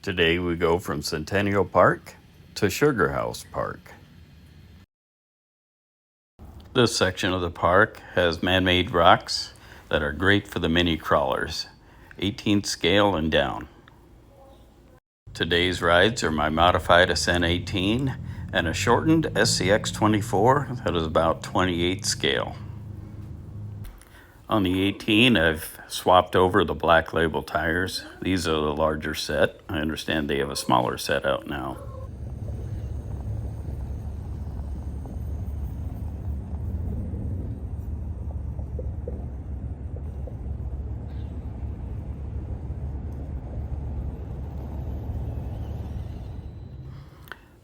Today we go from Centennial Park to Sugar House Park. This section of the park has man-made rocks that are great for the mini crawlers, 18th scale and down. Today's rides are my modified Ascent 18 and a shortened SCX24 that is about 28th scale. On the 18, I've swapped over the black label tires. These are the larger set. I understand they have a smaller set out now.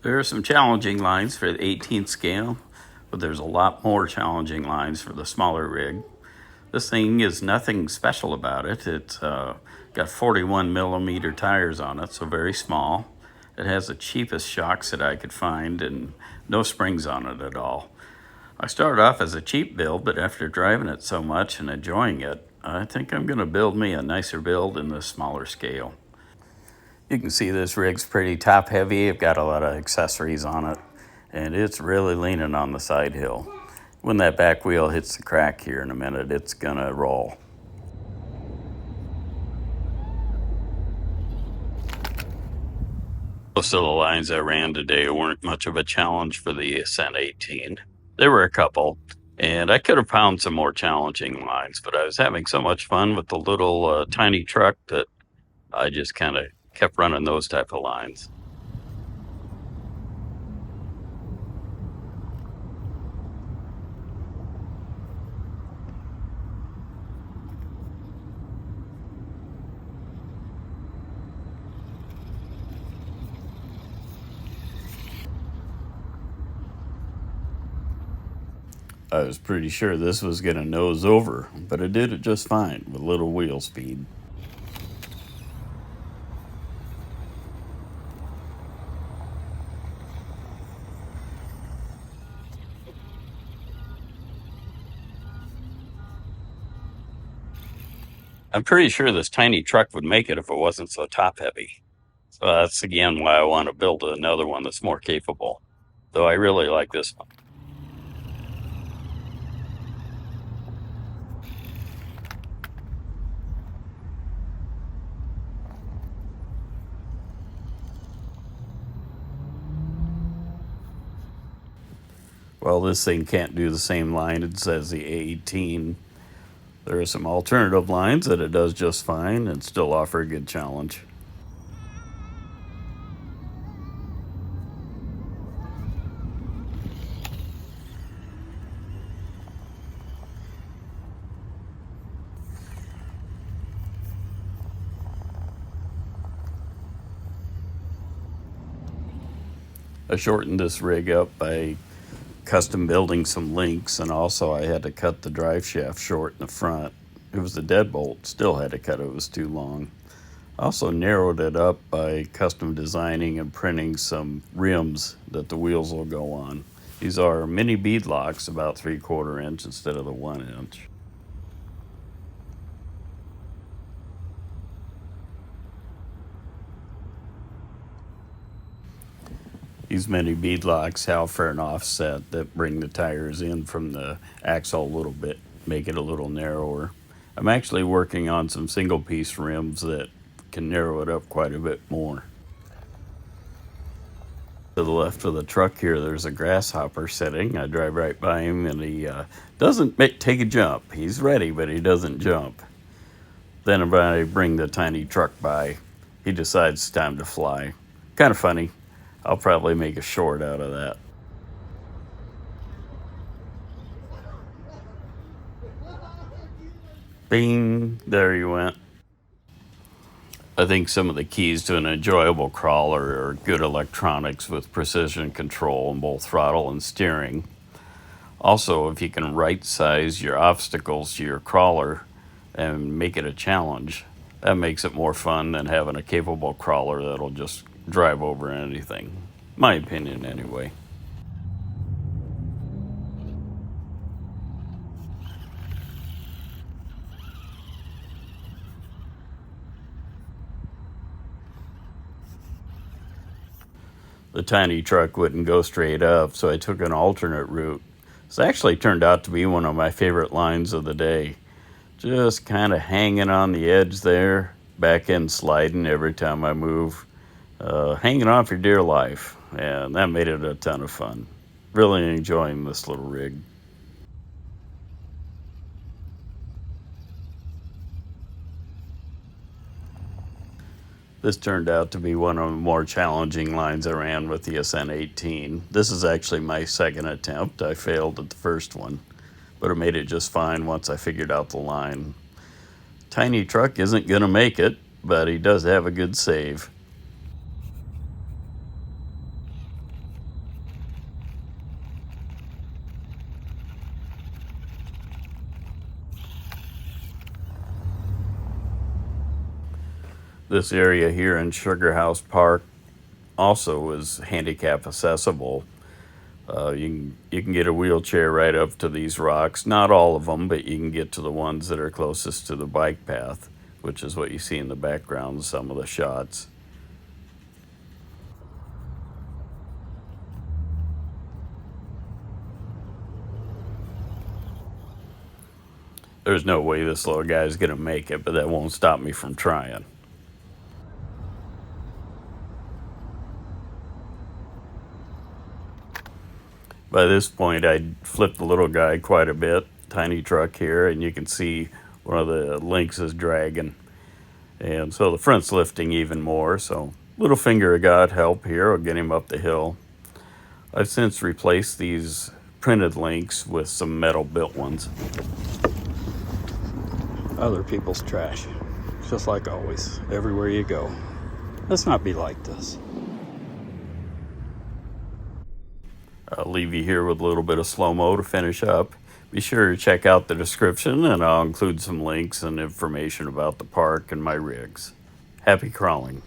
There are some challenging lines for the 18th scale, but there's a lot more challenging lines for the smaller rig. This thing is nothing special about it. It's got 41 millimeter tires on it, so very small. It has the cheapest shocks that I could find and no springs on it at all. I started off as a cheap build, but after driving it so much and enjoying it, I think I'm going to build me a nicer build in the smaller scale. You can see this rig's pretty top heavy. I've got a lot of accessories on it, and it's really leaning on the side hill. When that back wheel hits the crack here in a minute, it's gonna roll. Most of the lines I ran today weren't much of a challenge for the Ascent 18. There were a couple, and I could have found some more challenging lines, but I was having so much fun with the little tiny truck that I just kind of kept running those type of lines. I was pretty sure this was going to nose over, but it did it just fine with little wheel speed. I'm pretty sure this tiny truck would make it if it wasn't so top heavy. So that's again why I want to build another one that's more capable, though I really like this one. Well, this thing can't do the same lines as the A18. There are some alternative lines that it does just fine and still offer a good challenge. I shortened this rig up by custom building some links, and also I had to cut the drive shaft short in the front. It was the deadbolt, still had to cut it, was too long. I also narrowed it up by custom designing and printing some rims that the wheels will go on. These are mini beadlocks, about 3/4 inch instead of the 1 inch. These mini beadlocks have for an offset that bring the tires in from the axle a little bit, make it a little narrower. I'm actually working on some single piece rims that can narrow it up quite a bit more. To the left of the truck here, there's a grasshopper sitting. I drive right by him and he doesn't take a jump. He's ready, but he doesn't jump. Then when I bring the tiny truck by, he decides it's time to fly. Kind of funny. I'll probably make a short out of that. Bing, there he went. I think some of the keys to an enjoyable crawler are good electronics with precision control in both throttle and steering. Also, if you can right size your obstacles to your crawler and make it a challenge, that makes it more fun than having a capable crawler that'll just drive over anything. My opinion, anyway. The tiny truck wouldn't go straight up, so I took an alternate route. This actually turned out to be one of my favorite lines of the day. Just kind of hanging on the edge there, back end sliding every time I move, hanging on for dear life, and that made it a ton of fun. Really enjoying this little rig. This turned out to be one of the more challenging lines I ran with the Ascent 18. This is actually my second attempt. I failed at the first one, but I made it just fine once I figured out the line. Tiny truck isn't gonna make it, but he does have a good save. This area here in Sugar House Park also is handicap accessible. You can get a wheelchair right up to these rocks. Not all of them, but you can get to the ones that are closest to the bike path, which is what you see in the background of some of the shots. There's no way this little guy's gonna make it, but that won't stop me from trying. By this point, I'd flipped the little guy quite a bit. Tiny truck here, and you can see one of the links is dragging. And so the front's lifting even more, so little finger of God help here will get him up the hill. I've since replaced these printed links with some metal built ones. Other people's trash, just like always, everywhere you go. Let's not be like this. I'll leave you here with a little bit of slow-mo to finish up. Be sure to check out the description, and I'll include some links and information about the park and my rigs. Happy crawling.